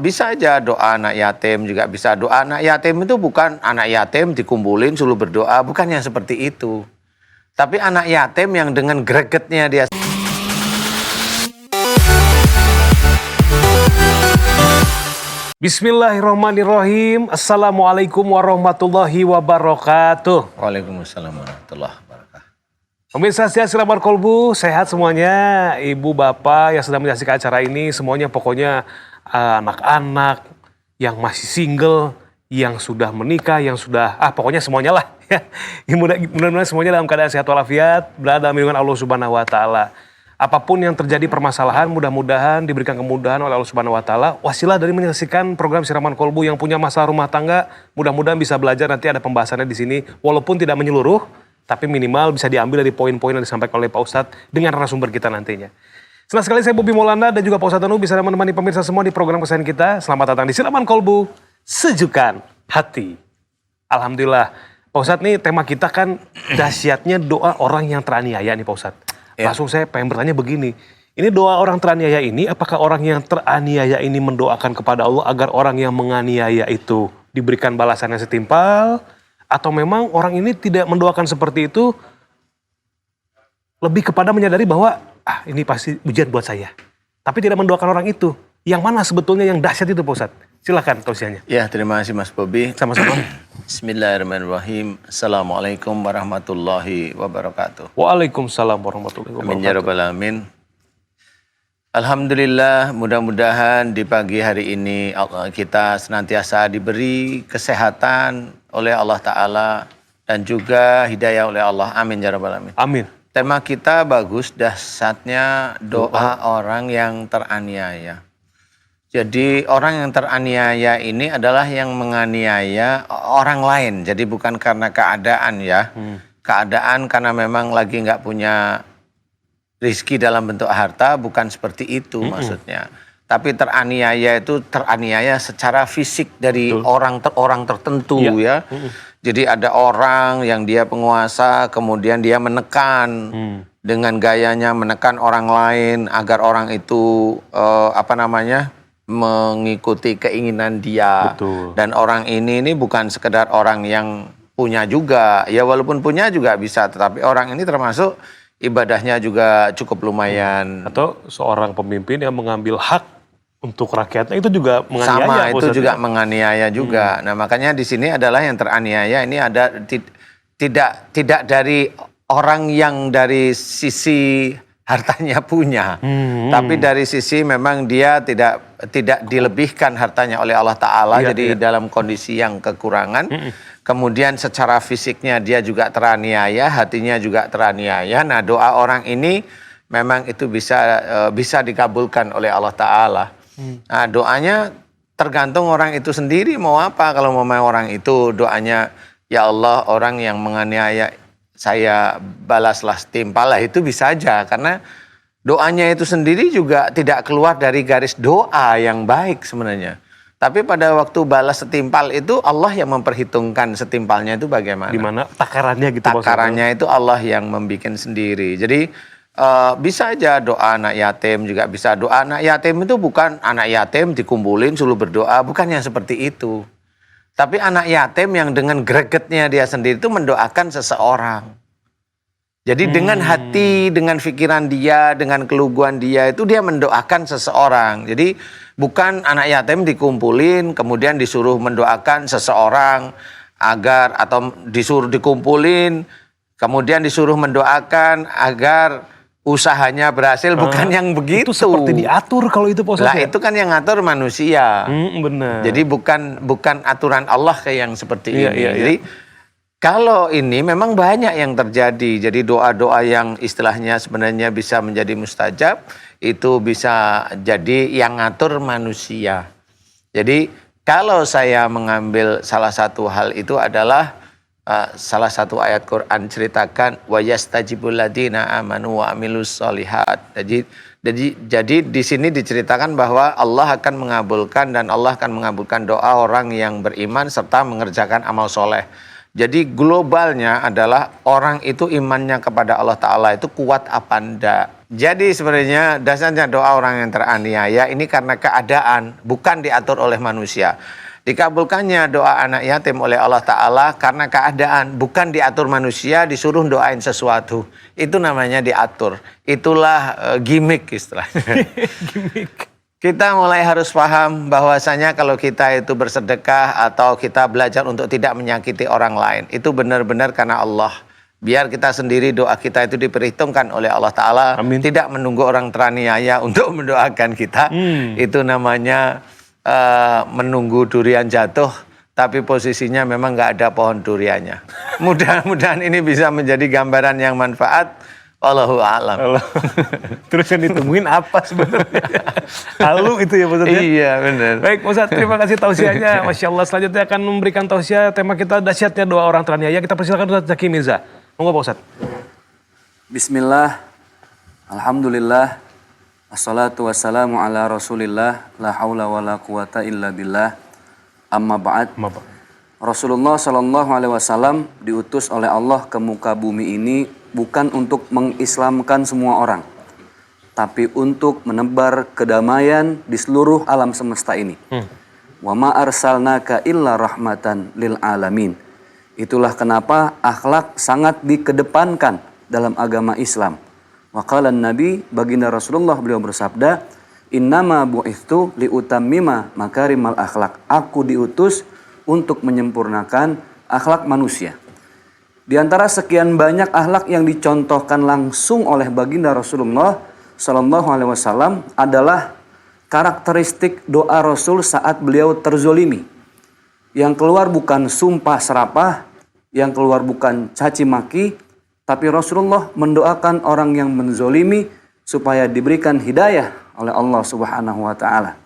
Bisa aja doa anak yatim juga bisa. Doa anak yatim itu bukan anak yatim dikumpulin suruh berdoa, bukan yang seperti itu. Tapi anak yatim yang dengan gregetnya dia. Bismillahirrahmanirrahim. Assalamualaikum warahmatullahi wabarakatuh. Waalaikumsalam warahmatullahi wabarakatuh. Pemirsa setia Siraman Kolbu, sehat semuanya. Ibu, bapak yang sedang menyaksikan acara ini, semuanya pokoknya anak-anak yang masih single, yang sudah menikah, yang sudah, pokoknya semuanya lah. Mudah-mudahan semuanya dalam keadaan sehat walafiat, berada dalam lindungan Allah Subhanahu wa Ta'ala. Apapun yang terjadi permasalahan, mudah-mudahan diberikan kemudahan oleh Allah Subhanahu wa Ta'ala. Wasilah dari menyaksikan program Siraman Kolbu yang punya masalah rumah tangga, mudah-mudahan bisa belajar, nanti ada pembahasannya di sini. Walaupun tidak menyeluruh, tapi minimal bisa diambil dari poin-poin yang disampaikan oleh Pak Ustadz dengan narasumber kita nantinya. Senang sekali saya Bobi Maulana dan juga Pak Ustadz Anu bisa menemani pemirsa semua di program kesayangan kita. Selamat datang di Siraman Kolbu, sejukan hati. Alhamdulillah. Pak Ustadz, nih tema kita kan dahsyatnya doa orang yang teraniaya nih Pak Ustadz. Ya. Langsung saya pengen bertanya begini, ini doa orang teraniaya ini, apakah orang yang teraniaya ini mendoakan kepada Allah agar orang yang menganiaya itu diberikan balasan yang setimpal, atau memang orang ini tidak mendoakan seperti itu, lebih kepada menyadari bahwa ini pasti ujian buat saya, tapi tidak mendoakan orang itu. Yang mana sebetulnya yang dahsyat itu Pak Ustadz? Silakan tausiahnya. Ya, terima kasih Mas Bobi. Sama-sama. Bismillahirrahmanirrahim. Assalamualaikum warahmatullahi wabarakatuh. Waalaikumsalam warahmatullahi wabarakatuh. Amin ya rabbal alamin. Alhamdulillah, mudah-mudahan di pagi hari ini kita senantiasa diberi kesehatan oleh Allah Ta'ala dan juga hidayah oleh Allah. Amin ya rabbal alamin. Amin. Tema kita bagus, dahsyatnya doa orang yang teraniaya. Jadi orang yang teraniaya ini adalah yang menganiaya orang lain. Jadi bukan karena keadaan ya. Keadaan karena memang lagi nggak punya rezeki dalam bentuk harta, bukan seperti itu maksudnya. Tapi teraniaya itu teraniaya secara fisik dari orang tertentu ya. Jadi ada orang yang dia penguasa, kemudian dia menekan dengan gayanya menekan orang lain agar orang itu mengikuti keinginan dia. Betul. Dan orang ini bukan sekedar orang yang punya juga, ya walaupun punya juga bisa, tetapi orang ini termasuk ibadahnya juga cukup lumayan. Atau seorang pemimpin yang mengambil hak untuk rakyatnya itu juga menganiaya. Sama, itu juga menganiaya juga. Nah makanya di sini adalah yang teraniaya ini ada tidak dari orang yang dari sisi hartanya punya, tapi dari sisi memang dia tidak dilebihkan hartanya oleh Allah Ta'ala, jadi dalam kondisi yang kekurangan, kemudian secara fisiknya dia juga teraniaya, hatinya juga teraniaya. Nah doa orang ini memang itu bisa dikabulkan oleh Allah Ta'ala. Nah doanya tergantung orang itu sendiri mau apa. Kalau mau orang itu doanya, ya Allah orang yang menganiaya saya balaslah setimpal, itu bisa aja karena doanya itu sendiri juga tidak keluar dari garis doa yang baik sebenarnya. Tapi pada waktu balas setimpal itu Allah yang memperhitungkan setimpalnya itu bagaimana. Di mana takarannya gitu. Takarannya itu Allah yang membikin sendiri. Jadi bisa aja doa anak yatim juga bisa. Doa anak yatim itu bukan anak yatim dikumpulin suruh berdoa, bukan yang seperti itu. Tapi anak yatim yang dengan gregetnya dia sendiri itu mendoakan seseorang. Jadi dengan hati, dengan pikiran dia, dengan keluguan dia itu dia mendoakan seseorang. Jadi bukan anak yatim dikumpulin kemudian disuruh mendoakan seseorang agar, atau disuruh dikumpulin kemudian disuruh mendoakan agar usahanya berhasil, bukan yang begitu. Itu seperti diatur kalau itu Pak Ustadz. Lah itu kan yang ngatur manusia. Benar. Jadi bukan aturan Allah kayak yang seperti ini. Jadi kalau ini memang banyak yang terjadi. Jadi doa-doa yang istilahnya sebenarnya bisa menjadi mustajab, itu bisa jadi yang ngatur manusia. Jadi kalau saya mengambil salah satu hal itu adalah salah satu ayat Quran ceritakan wa yastajibul ladina amanu wa amilus solihat. Jadi di sini diceritakan bahwa Allah akan mengabulkan dan Allah akan mengabulkan doa orang yang beriman serta mengerjakan amal soleh. Jadi globalnya adalah orang itu imannya kepada Allah Ta'ala itu kuat apa enggak. Jadi sebenarnya dasarnya doa orang yang teraniaya ini karena keadaan, bukan diatur oleh manusia. Dikabulkannya doa anak yatim oleh Allah Ta'ala karena keadaan, bukan diatur manusia, disuruh doain sesuatu. Itu namanya diatur. Itulah gimmick istilahnya. Gimik. Kita mulai harus paham bahwasanya kalau kita itu bersedekah atau kita belajar untuk tidak menyakiti orang lain, itu benar-benar karena Allah. Biar kita sendiri doa kita itu diperhitungkan oleh Allah Ta'ala. Amin. Tidak menunggu orang teraniaya untuk mendoakan kita. Itu namanya menunggu durian jatuh. Tapi posisinya memang nggak ada pohon duriannya. Mudah-mudahan ini bisa menjadi gambaran yang manfaat. Wallahu a'lam. Terus yang ditungguin apa sebenarnya? Halu itu ya maksudnya? Iya benar. Baik Ustaz, terima kasih tausiahnya. Masya Allah, selanjutnya akan memberikan tausiah tema kita dahsyatnya doa orang teraniaya. Kita persilakan Ustaz Zaki Mirza. Monggo Pak Ustaz. Bismillah, alhamdulillah, assalatu wassalamu ala rasulillah, la hawla wa la quwata illa billah, amma ba'd. Rasulullah Shallallahu Alaihi Wasallam diutus oleh Allah ke muka bumi ini bukan untuk mengislamkan semua orang, tapi untuk menebar kedamaian di seluruh alam semesta ini. Wa ma arsalnaka illa rahmatan lil alamin. Itulah kenapa akhlak sangat dikedepankan dalam agama Islam. Wa qala Nabi, baginda Rasulullah beliau bersabda, innama bu'ithtu liutammima makarimal akhlak. Aku diutus untuk menyempurnakan akhlak manusia. Di antara sekian banyak akhlak yang dicontohkan langsung oleh baginda Rasulullah Sallallahu Alaihi Wasallam adalah karakteristik doa Rasul saat beliau terzolimi. Yang keluar bukan sumpah serapah, yang keluar bukan caci maki, tapi Rasulullah mendoakan orang yang menzolimi supaya diberikan hidayah oleh Allah Subhanahu Wa Taala.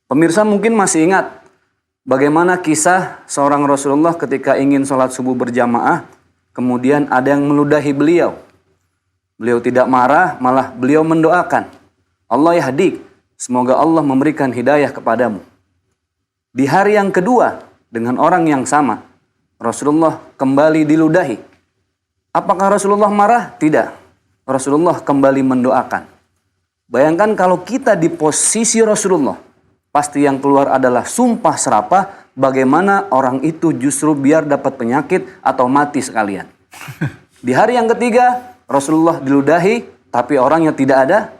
Pemirsa mungkin masih ingat bagaimana kisah seorang Rasulullah ketika ingin sholat subuh berjamaah, kemudian ada yang meludahi beliau. Beliau tidak marah, malah beliau mendoakan, Allah yahdik, semoga Allah memberikan hidayah kepadamu. Di hari yang kedua, dengan orang yang sama, Rasulullah kembali diludahi. Apakah Rasulullah marah? Tidak. Rasulullah kembali mendoakan. Bayangkan kalau kita di posisi Rasulullah, pasti yang keluar adalah sumpah serapah, bagaimana orang itu justru biar dapat penyakit atau mati sekalian. Di hari yang ketiga, Rasulullah diludahi, tapi orangnya tidak ada.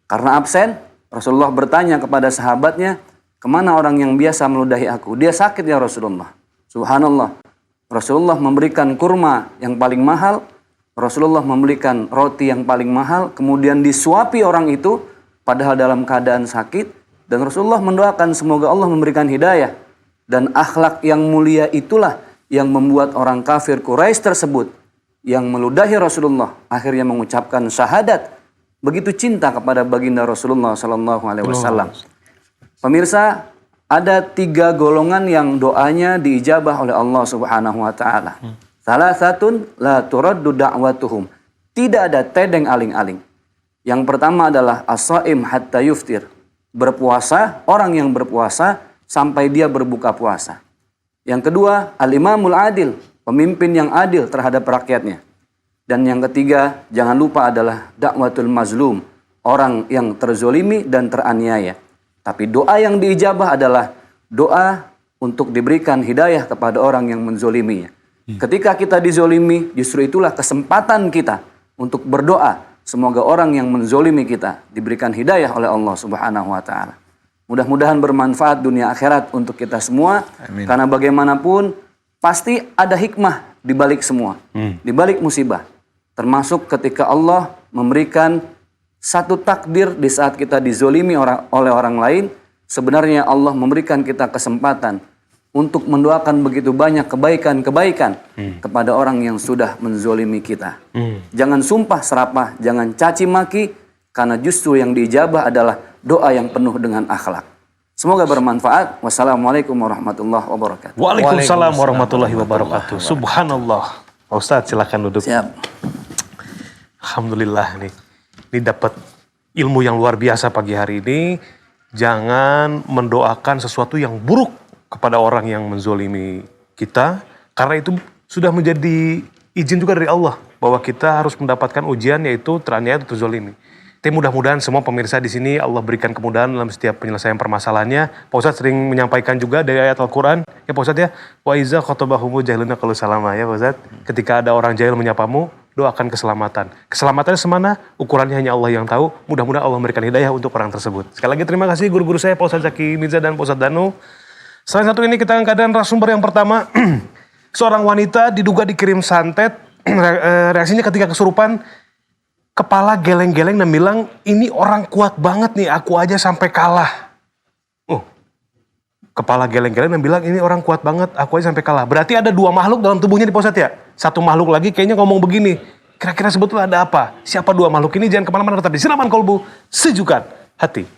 Karena absen, Rasulullah bertanya kepada sahabatnya, kemana orang yang biasa meludahi aku? Dia sakit ya Rasulullah. Subhanallah. Rasulullah memberikan kurma yang paling mahal, Rasulullah memberikan roti yang paling mahal, kemudian disuapi orang itu, padahal dalam keadaan sakit, dan Rasulullah mendoakan semoga Allah memberikan hidayah. Dan akhlak yang mulia itulah yang membuat orang kafir Quraisy tersebut yang meludahi Rasulullah akhirnya mengucapkan syahadat. Begitu cinta kepada baginda Rasulullah Sallallahu Alaihi Wasallam. Pemirsa, ada 3 golongan yang doanya diijabah oleh Allah Subhanahu Wa Taala. Salah satu la turaddu da'watuhum. Tidak ada tedeng aling-aling. Yang pertama adalah as-shaim hatta yuftir. Berpuasa, orang yang berpuasa sampai dia berbuka puasa. Yang kedua, al-imamul adil, pemimpin yang adil terhadap rakyatnya. Dan yang ketiga, jangan lupa adalah dakwatul mazlum, orang yang terzolimi dan teraniaya. Tapi doa yang diijabah adalah doa untuk diberikan hidayah kepada orang yang menzoliminya. Ketika kita dizolimi, justru itulah kesempatan kita untuk berdoa. Semoga orang yang menzolimi kita diberikan hidayah oleh Allah Subhanahu Wa Taala. Mudah-mudahan bermanfaat dunia akhirat untuk kita semua. Amin. Karena bagaimanapun pasti ada hikmah di balik semua, di balik musibah. Termasuk ketika Allah memberikan satu takdir di saat kita dizolimi oleh orang lain. Sebenarnya Allah memberikan kita kesempatan untuk mendoakan begitu banyak kebaikan-kebaikan kepada orang yang sudah menzolimi kita. Jangan sumpah serapah, jangan caci maki, karena justru yang diijabah adalah doa yang penuh dengan akhlak. Semoga bermanfaat. Wassalamualaikum warahmatullahi wabarakatuh. Waalaikumsalam warahmatullahi wabarakatuh. Subhanallah. Pak Ustadz silakan duduk. Siap. Alhamdulillah nih. Ini dapat ilmu yang luar biasa pagi hari ini. Jangan mendoakan sesuatu yang buruk kepada orang yang menzolimi kita. Karena itu sudah menjadi izin juga dari Allah bahwa kita harus mendapatkan ujian yaitu teraniaya atau terzolimi. Tapi mudah-mudahan semua pemirsa di sini Allah berikan kemudahan dalam setiap penyelesaian permasalahannya. Pak Ustadz sering menyampaikan juga dari ayat Al-Quran, ya Pak Ustadz ya, wa iza khotobahumu jahiluna qalu salama ya Pak Ustadz. Ketika ada orang jahil menyapamu, doakan keselamatan. Keselamatannya semana, ukurannya hanya Allah yang tahu. Mudah-mudahan Allah memberikan hidayah untuk orang tersebut. Sekali lagi terima kasih guru-guru saya, Pak Ustadz Zaki Mirza dan Pak Ustadz Danu. Selain satu ini kita keadaan narasumber yang pertama, seorang wanita diduga dikirim santet, reaksinya ketika kesurupan, kepala geleng-geleng dan bilang, ini orang kuat banget nih, aku aja sampai kalah. Kepala geleng-geleng dan bilang, ini orang kuat banget, aku aja sampai kalah. Berarti ada dua makhluk dalam tubuhnya di Pak Ustadz ya? Satu makhluk lagi kayaknya ngomong begini, kira-kira sebetulnya ada apa? Siapa dua makhluk ini? Jangan kemana-mana, tetap di Siraman Kolbu, sejukan hati.